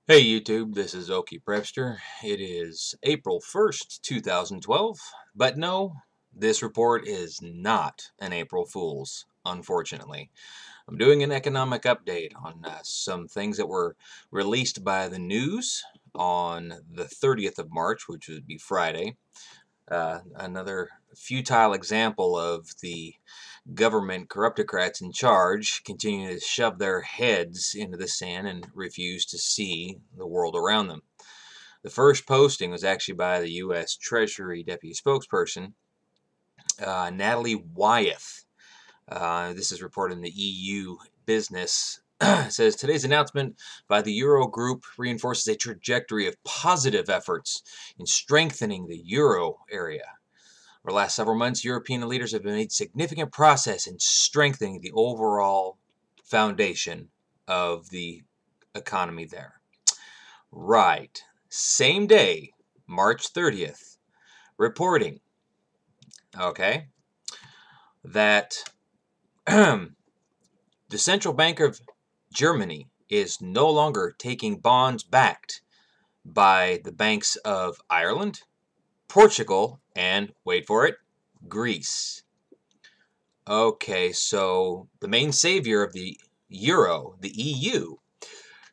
Hey YouTube, this is Okie Prepster. It is April 1st, 2012, but no, this report is not an April Fool's, unfortunately. I'm doing an economic update on some things that were released by the news on the 30th of March, which would be Friday. Another futile example of the government corruptocrats in charge continue to shove their heads into the sand and refuse to see the world around them. The first posting was actually by the US Treasury Deputy Spokesperson, Natalie Wyeth. This is reported in the EU Business. It says today's announcement by the Euro Group reinforces a trajectory of positive efforts in strengthening the euro area. Over the last several months, European leaders have made significant progress in strengthening the overall foundation of the economy there. Right. Same day, March 30th, reporting, okay, that the Central Bank of Germany is no longer taking bonds backed by the banks of Ireland, Portugal, and, wait for it, Greece. Okay, so the main savior of the euro, the EU,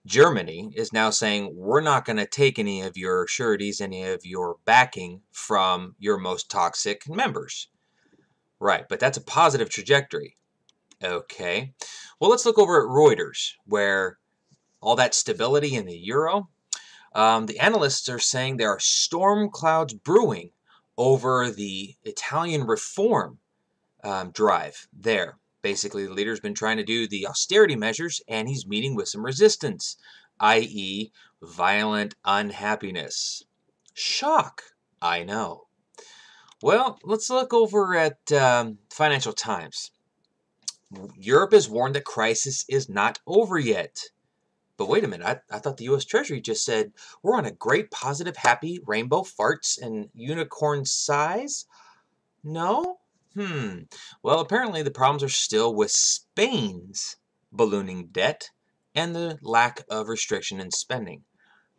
Germany, is now saying we're not going to take any of your sureties, any of your backing from your most toxic members. Right, but that's a positive trajectory. Okay, well, let's look over at Reuters, where all that stability in the euro, the analysts are saying there are storm clouds brewing over the Italian reform drive there. Basically, the leader's been trying to do the austerity measures, and he's meeting with some resistance, i.e., violent unhappiness. Shock, I know. Well, let's look over at Financial Times. Europe is warned that crisis is not over yet. But wait a minute, I thought the US Treasury just said we're on a great, positive, happy rainbow farts and unicorn size? No? Well, apparently the problems are still with Spain's ballooning debt and the lack of restriction in spending.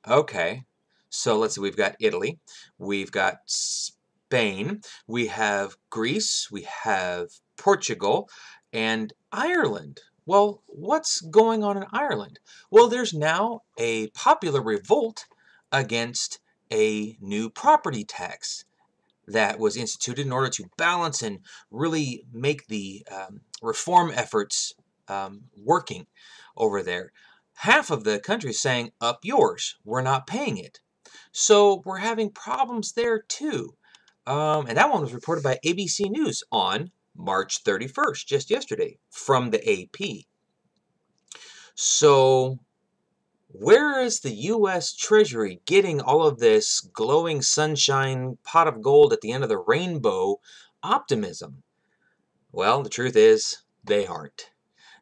Okay, so let's see, we've got Italy, we've got Spain, we have Greece, we have Portugal, and Ireland. Well, what's going on in Ireland? Well, there's now a popular revolt against a new property tax that was instituted in order to balance and really make the reform efforts working over there. Half of the country is saying, up yours, we're not paying it. So we're having problems there too. And that one was reported by ABC News on March 31st, just yesterday, from the AP. So where is the US Treasury getting all of this glowing sunshine pot of gold at the end of the rainbow optimism? Well, the truth is, they aren't.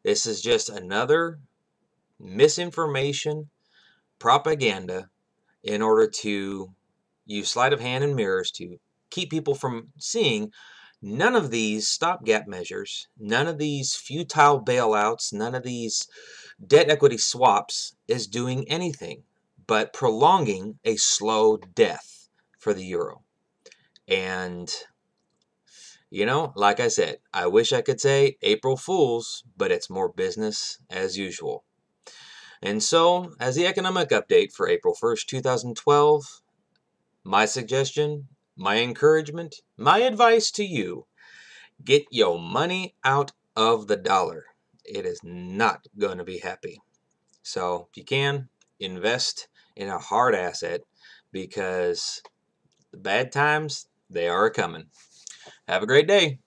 This is just another misinformation, propaganda, in order to use sleight of hand and mirrors to keep people from seeing none of these stopgap measures, none of these futile bailouts, none of these debt equity swaps is doing anything but prolonging a slow death for the euro. And, you know, like I said, I wish I could say April Fools, but it's more business as usual. And so, as the economic update for April 1st, 2012, my suggestion, my encouragement, my advice to you, get your money out of the dollar. It is not going to be happy. So if you can, invest in a hard asset because the bad times, they are coming. Have a great day.